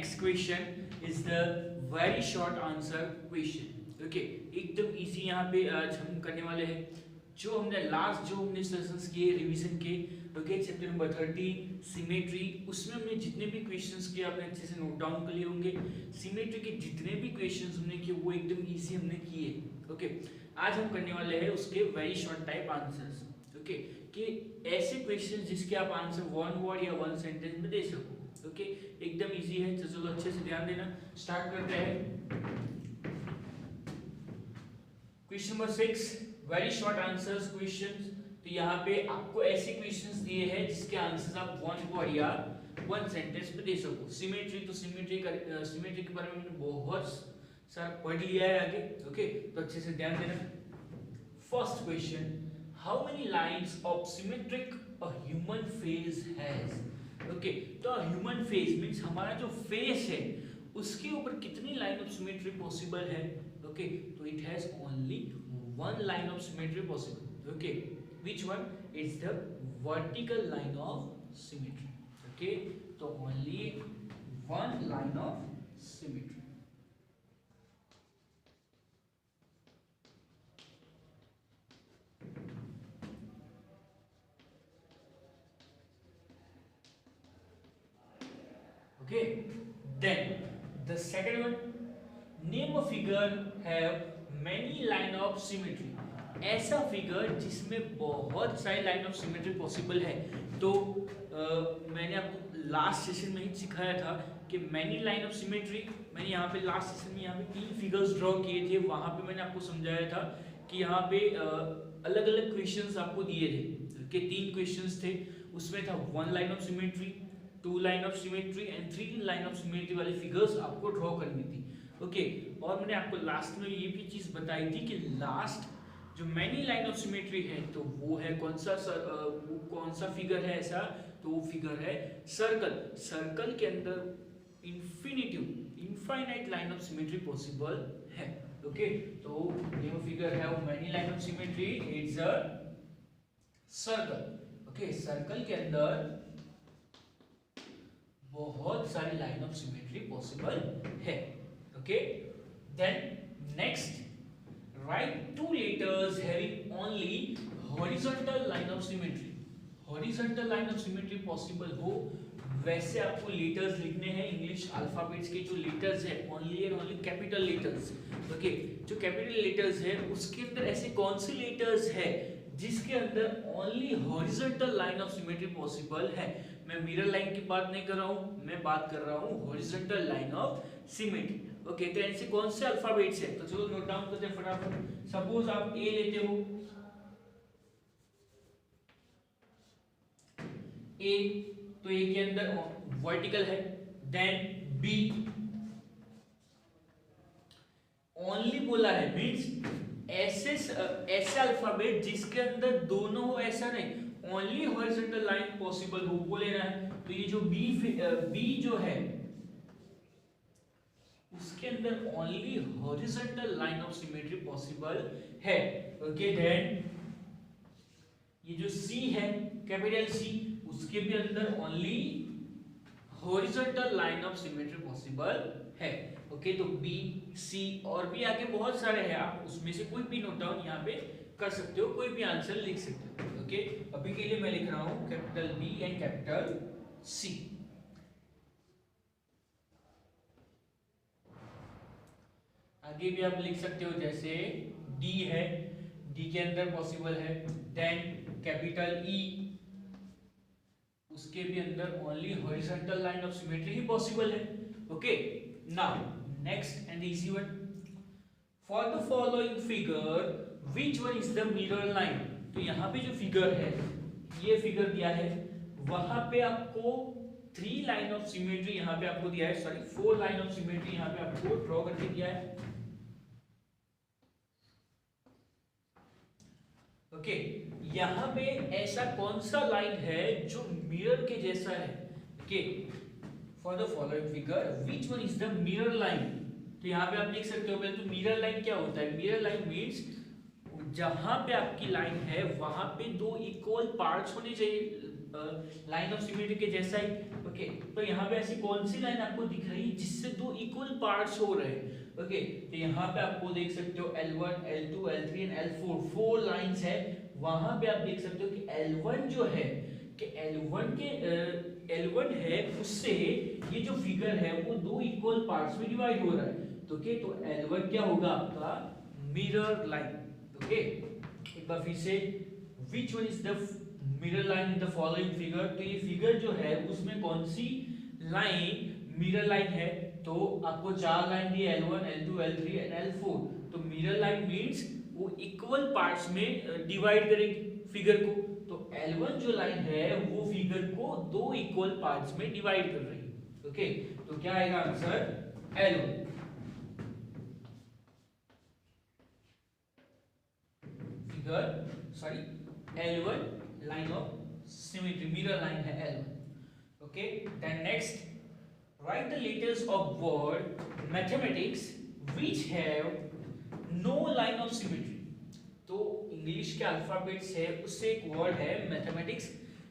Next question is the very short answer question. Okay, एकदम easy यहाँ पे आज हम करने वाले हैं जो हमने सेशंस किए रिवीजन के। ओके, चैप्टर नंबर 30 सिमेट्री, उसमें हमने जितने भी क्वेश्चंस किए आपने अच्छे से नोट डाउन कर लिए होंगे। सिमेट्री के जितने भी क्वेश्चंस हमने किए वो एकदम इजी हमने किए। ओके, आज हम करने वाले हैं उसके very short type answers. Okay, कि ऐसे क्वेश्चंस जिसके आप आंसर वन वर्ड या वन सेंटेंस में दे सको। ओके, एकदम इजी है, तो चलो अच्छे से ध्यान देना। स्टार्ट करते हैं। Question number 6 very short answers questions. तो यहाँ पे आपको ऐसे क्वेश्चंस दिए हैं जिसके आंसर्स आप वन वर्ड या वन सेंटेंस में दे सको। सिमेट्री, तो सिमेट्री के बारे में हमने बहुत सारा पढ़ लिया है आगे। ओके, तो अच्छे से ध्यान देना। First question, how many lines of symmetric a human face has. Okay, तो ह्यूमन फेस मींस हमारा जो फेस है उसके ऊपर कितनी लाइन ऑफ सिमेट्री पॉसिबल है। ओके, तो it has only one line of symmetry possible. Okay, which one? It's the vertical line of symmetry. Okay, तो only one line of symmetry. Okay, then the second one, name a figure have many line of symmetry। ऐसा figure जिसमें बहुत सारी line of symmetry possible है। तो मैंने आपको last session में ही सिखाया था कि मैनी लाइन ऑफ सिमेट्री, मैंने यहाँ पे लास्ट सेशन में यहाँ पे 3 फिगर्स ड्रॉ किए थे। वहां पे मैंने आपको समझाया था कि यहाँ पे अलग अलग क्वेश्चंस आपको दिए थे कि 3 क्वेश्चंस थे। उसमें था 1 line of symmetry, 2 line of symmetry and 3 line of symmetry वाले फिगर्स आपको ड्रॉ करनी थी। ओके, और मैंने आपको लास्ट में ये भी चीज बताई थी कि लास्ट जो मैनी लाइन ऑफ सिमेट्री है तो वो है कौन सा फिगर है ऐसा, तो वो फिगर है सर्कल। सर्कल के अंदर infinite line of symmetry possible है। ओके, तो ये वो फिगर है वो many line of symmetry, it's a circle. Okay, circle के अंदर बहुत सारी लाइन ऑफ सिमेट्री पॉसिबल है। Okay, then next, write 2 letters having only horizontal line of symmetry। horizontal line of symmetry possible हो वैसे आपको लेटर्स लिखने हैं। इंग्लिश अल्फाबेट्स के जो लेटर्स है only and only capital letters. Okay, जो कैपिटल लेटर्स है उसके अंदर ऐसे कौन से लेटर्स है जिसके अंदर only horizontal line of symmetry possible है। मैं मिरर लाइन की बात नहीं कर रहा हूं, मैं बात कर रहा हूं horizontal line of symmetry. Okay, तो ऐसे कौन से अल्फाबेट्स है, तो चलो नोट डाउन करते हैं फटाफट। सपोज आप ए लेते हो, ए, तो ए के अंदर वर्टिकल है। देन बी ओनली बोला है मींस ऐसे अल्फाबेट जिसके अंदर दोनों हो, ऐसा नहीं, ओनली हॉरिजॉन्टल लाइन पॉसिबल हो वो लेना है। तो ये जो बी जो है उसके अंदर only horizontal line of symmetry possible है। ओके, देन ये जो सी है कैपिटल सी, उसके भी अंदर only horizontal line of symmetry possible है। ओके, तो बी सी और भी आगे बहुत सारे हैं, आप उसमें से कोई भी नोट डाउन यहाँ पे कर सकते हो, कोई भी आंसर लिख सकते हो। ओके, अभी के लिए मैं लिख रहा हूं capital B and capital C. आगे भी आप लिख सकते हो, जैसे डी है, डी के अंदर पॉसिबल है। देन कैपिटल ई, उसके भी अंदर only horizontal line of symmetry ही पॉसिबल है। Okay, now next and easy one, for the following figure which one is the mirror line. तो यहाँ पे जो फिगर है, ये फिगर दिया है, वहां पे आपको 3 लाइन ऑफ सिमेट्री यहाँ पे आपको दिया है, सॉरी 4 लाइन ऑफ सिमेट्री यहाँ पे आपको ड्रॉ करके दिया है। ओके, यहाँ पे ऐसा कौन सा लाइन है जो मिरर के जैसा है। Okay, for the following figure which one is the mirror line. तो यहाँ पे आप लिख सकते हो, पहले तो मिरर लाइन क्या होता है। मिरर लाइन मींस जहां पे आपकी लाइन है वहां पे 2 इक्वल पार्ट्स होने चाहिए लाइन ऑफ सिमेट्री के जैसा ही। ओके, तो यहाँ पे ऐसी कौन सी लाइन आपको दिख रही है जिससे दो इक्वल पार्ट्स हो रहे हैं? ओके, तो यहाँ पे आपको देख सकते हो L1, L2, L3 and L4 four lines है। वहां पे आप देख सकते हो कि L1 जो है कि L1 है उससे ये जो फिगर है वो दो इक्वल पार्ट्स में डिवाइड हो रहा है। तो तो L1 क्या होगा आपका? Mirror line. ओके, एक बार फिर से, which one is the mirror line in the following figure? तो ये फिगर जो है उसमें कौन सी लाइन मिरर लाइन है? तो आपको चार line the, L1, L2, L3 and L4। तो मिरर लाइन मींस वो इक्वल पार्ट्स में डिवाइड करेगी फिगर को। तो L1 जो लाइन है वो फिगर को दो इक्वल पार्ट्स में डिवाइड कर रही है। ओके, तो क्या आएगा answer? L1 figure, sorry L1 line of symmetry, mirror line है L1। okay, then next write the letters of word mathematics which have no line of symmetry। तो इंग्लिश के अल्फाबेट्स है उससे एक वर्ड है मैथमेटिक्स,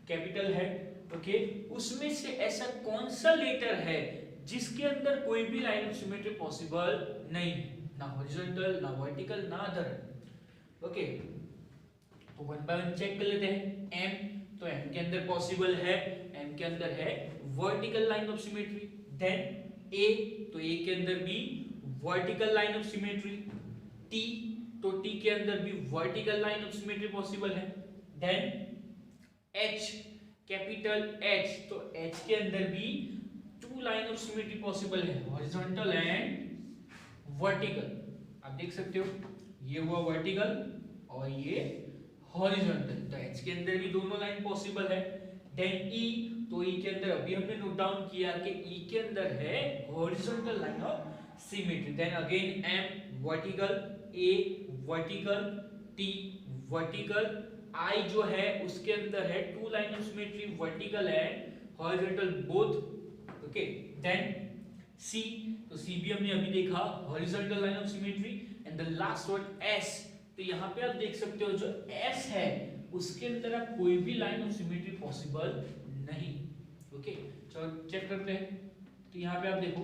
कैपिटल है। Okay, उसमें से ऐसा कौन सा लेटर है जिसके अंदर कोई भी लाइन ऑफ सिमेट्री पॉसिबल नहीं है? ना हॉरिजॉन्टल, ना वर्टिकल, ना अदर। ओके, तो वन बाय वन चेक कर लेते हैं। M, तो M के अंदर पॉसिबल है, M के अंदर है vertical line of symmetry. Then A, तो A के अंदर भी vertical line of symmetry. T, तो T के अंदर भी vertical line of symmetry possible है। देन H, कैपिटल H, तो H के अंदर भी two line of symmetry possible है, हॉरिजॉन्टल एंड वर्टिकल। आप देख सकते हो ये हुआ वर्टिकल और ये हॉरिजॉन्टल, तो H के अंदर भी दोनों लाइन पॉसिबल है। देन E, तो E के अंदर अभी हमने नोट डाउन किया कि E के अंदर है horizontal line of symmetry. Then again M vertical, A vertical, T vertical, I जो है उसके अंदर है two line of symmetry, vertical and horizontal both. Okay, then C, तो C भी हमने अभी देखा horizontal line of symmetry. And the last one S, तो यहाँ पे आप देख सकते हो जो S है उसके अंदर आप कोई भी लाइन ऑफ सिमेट्री पॉसिबल नहीं। ओके, चलो चेक करते हैं। तो यहाँ पे आप देखो,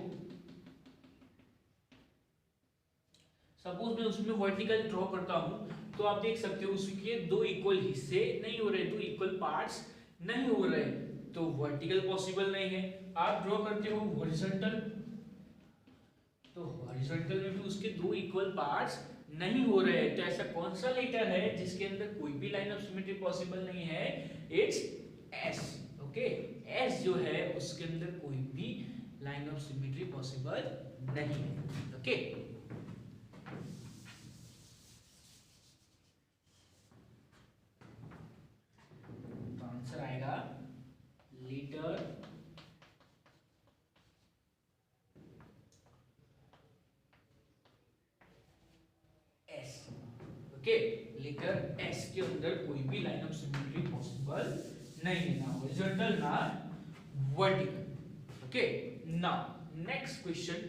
सपोज मैं उसमें वर्टिकल ड्रॉ करता हूँ तो आप देख सकते हो उसके दो इक्वल हिस्से नहीं हो रहे, दो इक्वल पार्ट्स नहीं हो रहे, तो वर्टिकल पॉसिबल नहीं है। आप ड्रॉ करते हो हॉरिजॉन्टल, तो हॉरिजॉन्टल में भी उसके दो इक्वल पार्ट्स नहीं हो रहे हैं। तो ऐसा कौन सा लेटर है जिसके अंदर कोई भी लाइन ऑफ सिमेट्री पॉसिबल नहीं है? It's S। ओके, S जो है उसके अंदर कोई भी लाइन ऑफ सिमेट्री पॉसिबल नहीं है। ओके, तो आंसर आएगा लेटर ओके, लेटर S के अंदर कोई भी लाइन ऑफ सिमेट्री पॉसिबल नहीं है, ना हॉरिजॉन्टल ना vertical. Okay, now next question,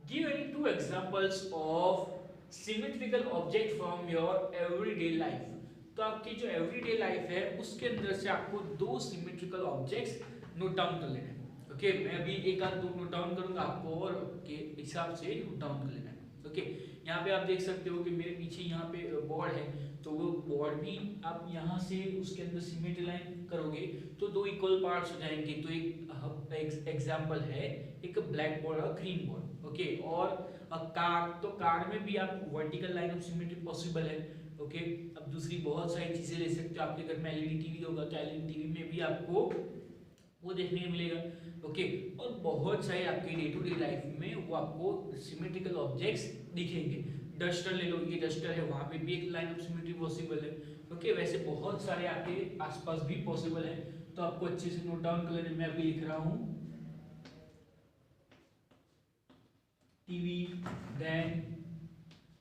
give any two examples of symmetrical object from your everyday life. तो आपकी जो एवरीडे लाइफ है उसके अंदर से आपको दो सिमेट्रिकल ऑब्जेक्ट्स नोट डाउन कर लेना है। ओके, मैं अभी एक आध दो नोट डाउन करूंगा, आपको और के हिसाब से नोट डाउन कर लेना है। ओके, यहाँ पे आप देख सकते हो कि मेरे पीछे यहाँ पे बोर्ड है, तो वो बोर्ड भी आप यहाँ से उसके अंदर सिमेट्री लाइन करोगे तो दो इक्वल पार्ट्स हो जाएंगे। तो एक एग्जांपल है एक ब्लैक बोर्ड और ग्रीन बोर्ड। ओके, और कार, तो कार में भी आप vertical line of symmetry possible है। ओके, अब दूसरी बहुत सारी चीजें ले सकते हो, आपके घर में एलईडी टीवी होगा तो एलईडी टीवी में भी आपको वो देखने को मिलेगा। ओके, और बहुत सारे आपके डे टू डे लाइफ में वो आपको सिमेट्रिकल ऑब्जेक्ट्स दिखेंगे। डस्टर ले लो, ये डस्टर है, वहां पे भी एक लाइन ऑफ सिमेट्री पॉसिबल है। ओके, वैसे बहुत सारे आपके आसपास भी पॉसिबल है, तो आपको अच्छे से नोट डाउन कर लेना। मैं अभी लिख रहा हूँ टीवी, देन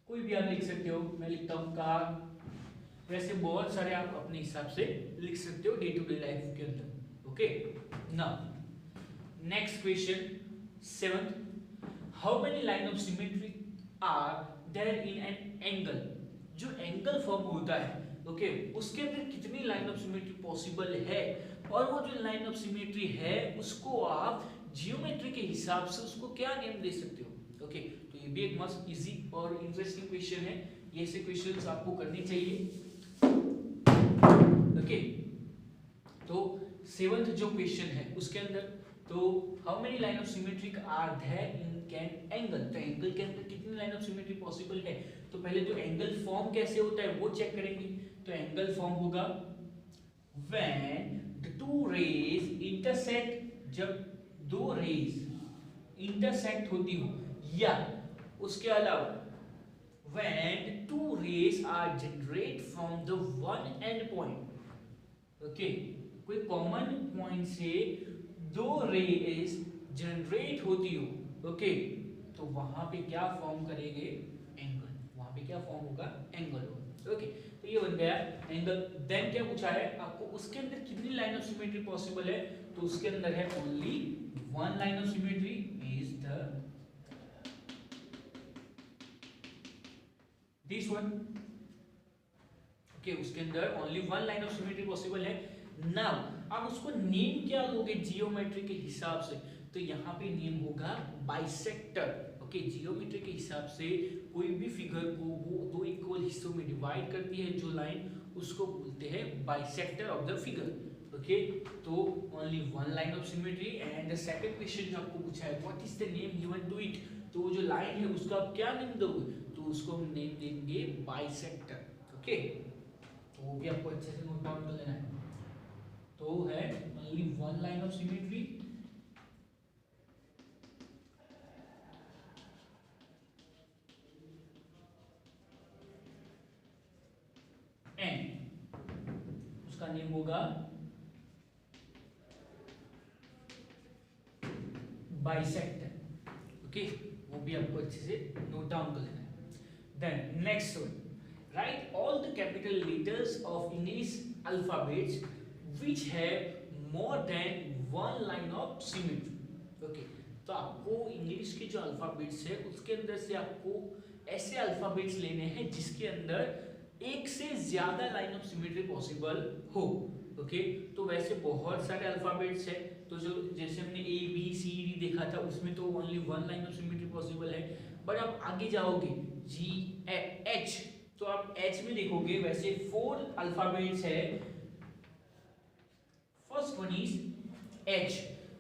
कोई भी आप लिख सकते हो, मैं लिखता हूँ कार। वैसे बहुत सारे आप अपने हिसाब से लिख सकते हो डे टू डे लाइफ के अंदर। Okay, now next question 7th, how many line of symmetry are there in an angle. जो एंगल फॉर्म होता है, ओके, उसके अंदर कितनी लाइन ऑफ सिमेट्री पॉसिबल है? और वो जो लाइन ऑफ सिमेट्री है उसको आप जियोमेट्री के हिसाब से उसको क्या नेम दे सकते हो। ओके, तो ये भी एक मस्त इजी और इंटरेस्टिंग क्वेश्चन है, ये ऐसे क्वेश्चंस आपको करने चाहिए। ओके, तो सेवंथ जो क्वेश्चन है उसके अंदर, तो how many line of symmetric are there in can angle, तो एंगल के अंदर कितनी लाइन ऑफ सिमेट्री पॉसिबल है, तो पहले तो एंगल फॉर्म कैसे होता है वो चेक करेंगे। तो एंगल फॉर्म होगा when the two rays intersect, जब दो रेज इंटरसेक्ट होती हो, या उसके अलावा when two rays are generated from the one end point। Okay, कोई कॉमन पॉइंट से दो रेज जनरेट होती हो, ओके, तो वहां पे क्या फॉर्म करेंगे, एंगल, वहां पे क्या फॉर्म होगा, एंगल होगा। ओके, तो ये बन गया एंगल। देन क्या पूछा है आपको, उसके अंदर कितनी लाइन ऑफ सिमेट्री पॉसिबल है, तो उसके अंदर है only one line of symmetry is the this one. Okay, उसके अंदर only one line of symmetry possible है। नाउ आप उसको नेम क्या दोगे जियोमेट्री के हिसाब से, तो यहाँ पे नेम होगा बाइसेक्टर। ओके, जियोमेट्री के हिसाब से कोई भी फिगर को वो दो इक्वल हिस्सों में डिवाइड करती है जो लाइन, उसको बोलते हैं bisector of the figure. Okay, तो only one line of symmetry. And the second question जो आपको पूछा है what is the name given to it, तो वो जो लाइन है उसका आप क्या नेम दोगे, तो उसको हम नेम देंगे बाइसेक्टर। ओके, तो वो भी आपको अच्छे से नोट डाउन कर लेना है। तो है only one line of symmetry and उसका नेम होगा बाइसेक्टर। ओके, वो भी आपको अच्छे से नोट डाउन कर लेना है। Then next one, write all the capital letters of English alphabets which have more than one line of symmetry। Okay, तो आपको इंग्लिश के जो अल्फाबेट्स है उसके अंदर से आपको ऐसे अल्फाबेट्स लेने हैं जिसके अंदर एक से ज्यादा लाइन ऑफ सिमेट्री पॉसिबल हो। ओके, तो वैसे बहुत सारे अल्फाबेट्स है, तो जो जैसे हमने ए बी सी डी देखा था उसमें तो only one line of symmetry possible है। बट आप आगे जाओगे जी एच, तो आप एच में देखोगे वैसे फोर अल्फाबेट्स है। फर्स्ट वन इज एच,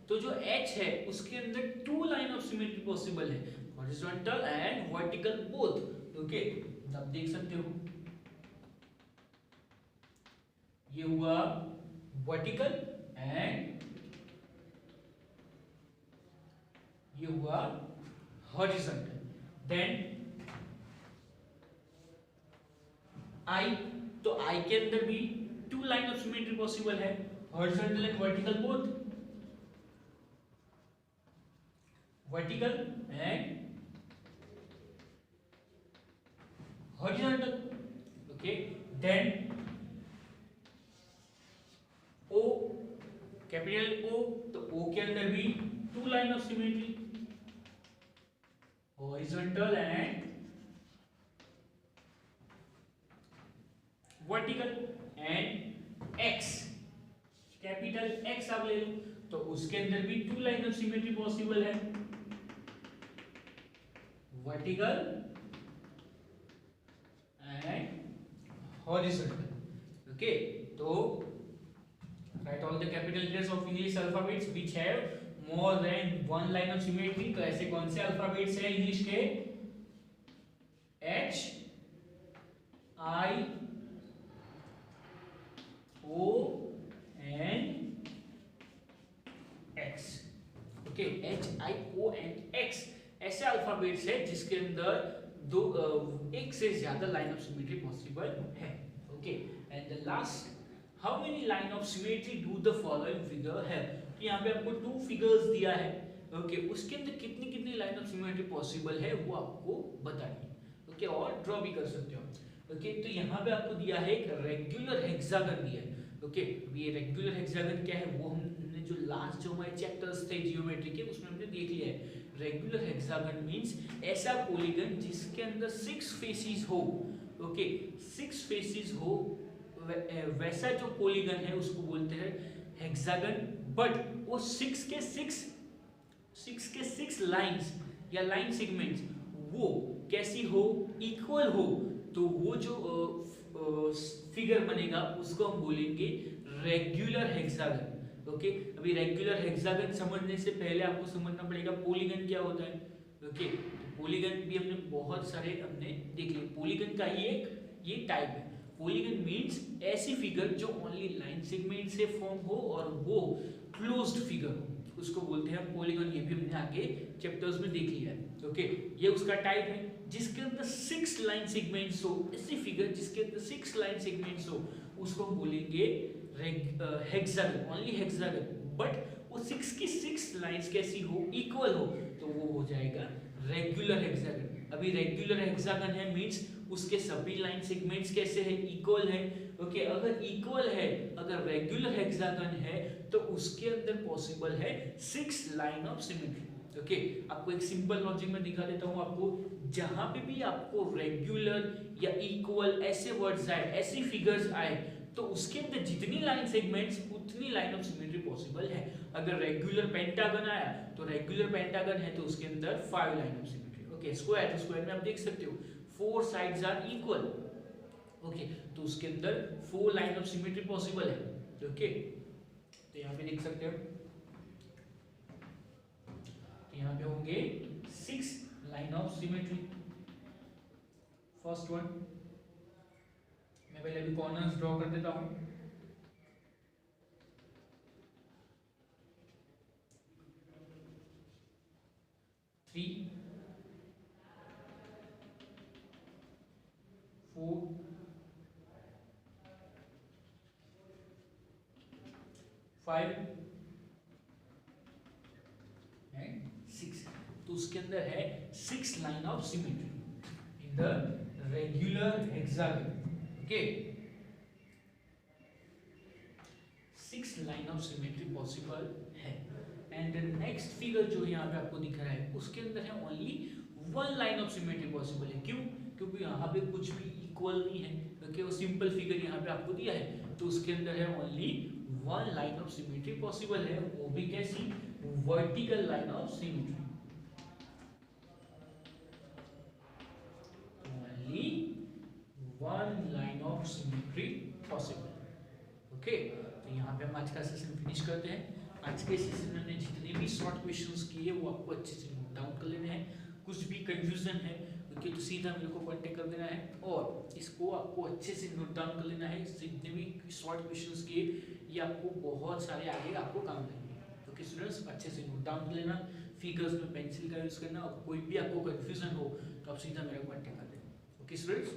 तो जो एच है उसके अंदर two line of symmetry possible है, horizontal and vertical both. Okay, आप देख सकते हो ये हुआ वर्टिकल एंड ये हुआ हॉरिजॉन्टल। देन आई, तो आई के अंदर भी two line of symmetry possible है, horizontal and vertical both, vertical and horizontal. Okay, then O, capital O, तो ओ के अंदर भी two line of symmetry, horizontal and vertical. And X, capital X आप ले लो, तो उसके अंदर भी two line of symmetry possible है, वर्टिकल एंड हॉरिजॉन्टल। ओके, तो right all the capital letters of English alphabets which have more than one line of symmetry. तो ऐसे कौन से अल्फाबेट्स हैं इंग्लिश के, H, I, O and X। Okay, H, I, O and X ऐसे alphabets है जिसके अंदर दो एक से ज्यादा लाइन ऑफ सिमेट्री पॉसिबल है। Okay, and the last, how many line of symmetry do the following figure have. तो यहाँ पे आपको टू फिगर्स दिया है। ओके, उसके अंदर कितनी कितनी लाइन ऑफ सिमेट्री पॉसिबल है वो आपको बतानी है। ओके, और ड्रॉ भी कर सकते हो। ओके, तो यहाँ पे आपको दिया है एक रेगुलर हेक्सागन दिया है। ओके, ये रेगुलर हेक्सागन क्या है वो हमने जो लास्ट जो हमारे चैप्टर्स थे जियोमेट्री के उसमें हमने देख लिया है। रेगुलर हेक्सागन मींस ऐसा पॉलीगन जिसके अंदर 6 फेसेस हो। ओके, 6 फेसेस हो, वैसा जो पॉलीगन है उसको बोलते हैं हेक्सागन, बट वो सिक्स के सिक्स लाइंस या लाइन सेगमेंट्स वो कैसी हो, इक्वल हो, तो वो जो फिगर बनेगा उसको हम बोलेंगे रेगुलर हेक्सागन। ओके, अभी रेगुलर हेक्सागन समझने से पहले आपको समझना पड़ेगा पॉलीगन क्या होता है। ओके, पॉलीगन भी हमने बहुत सारे देख लिए। पॉलीगन का ही एक ये टाइप है। पॉलीगन मींस ऐसी फिगर जो ओनली लाइन सेगमेंट से फॉर्म हो और वो क्लोज्ड फिगर हो, उसको बोलते हैं पॉलीगन। ये भी हमने आगे चैप्टर्स में देख लिया है। ओके, ये उसका टाइप है जिसके अंदर 6 लाइन सेगमेंट्स हो। ऐसी फिगर जिसके अंदर 6 लाइन सेगमेंट्स हो उसको हम बोलेंगे हेक्सागन, ओनली हेक्सागन, बट वो 6 की 6 लाइंस कैसी हो, इक्वल हो, तो वो हो जाएगा रेगुलर हेक्सागन। अभी रेगुलर हेक्सागन है मींस उसके सभी लाइन सेगमेंट्स कैसे है, इक्वल है। ओके, अगर इक्वल है, अगर रेगुलर हेक्सागन है तो उसके अंदर पॉसिबल है 6 लाइन ऑफ सिमेट्री। ओके, आपको एक सिंपल लॉजिक में दिखा देता हूं आपको। जहां पे भी आपको रेगुलर या इक्वल ऐसे वर्ड्स आए, ऐसी फिगर्स आए, तो उसके अंदर जितनी लाइन सेगमेंट्स उतनी लाइन ऑफ सिमेट्री पॉसिबल है। अगर रेगुलर पेंटागन आया तो रेगुलर पेंटागन है तो उसके अंदर 5 line of symmetry. Okay, square, तो स्क्वायर में आप देख सकते हो 4 साइड्स आर इक्वल। ओके, तो उसके अंदर 4 लाइन ऑफ सिमेट्री पॉसिबल है। ओके, तो यहां पे देख सकते हो, यहाँ पे होंगे 6 line of symmetry. First one, मैं पहले अभी कॉर्नर्स ड्रॉ कर देता हूं। Three, 4, 5 and 6। तो उसके अंदर है 6 line of symmetry in the regular hexagon. Okay, 6 line of symmetry possible है। एंड नेक्स्ट फिगर जो यहाँ पे आपको दिख रहा है उसके अंदर है only 1 line of symmetry possible है। क्यों? क्योंकि यहाँ पे कुछ भी इक्वल नहीं है। ओके, वो सिंपल फिगर यहाँ पे आपको दिया है तो उसके अंदर है only 1 line of symmetry possible है, वो भी कैसी, vertical line of symmetry. Only 1 line of symmetry possible. Okay, तो यहाँ पे हम आज का सेशन फिनिश करते हैं। आज के सेशन में हमने जितने भी शॉर्ट क्वेश्चंस किए वो आपको अच्छे से नोट डाउन कर लेने हैं। कुछ भी कंफ्यूजन है ओके तो सीधा मेरे को कांटेक्ट कर देना है और इसको आपको अच्छे से नोट डाउन कर लेना है। जितने भी शॉर्ट क्वेश्चंस किए ये आपको बहुत सारे आगे आपको काम देंगे। ओके स्टूडेंट्स, अच्छे से नोट डाउन कर लेना, फिगर्स में पेंसिल का यूज़ करना और कोई भी आपको कंफ्यूजन हो तो आप सीधा मेरे को कांटेक्ट कर देना। Okay students.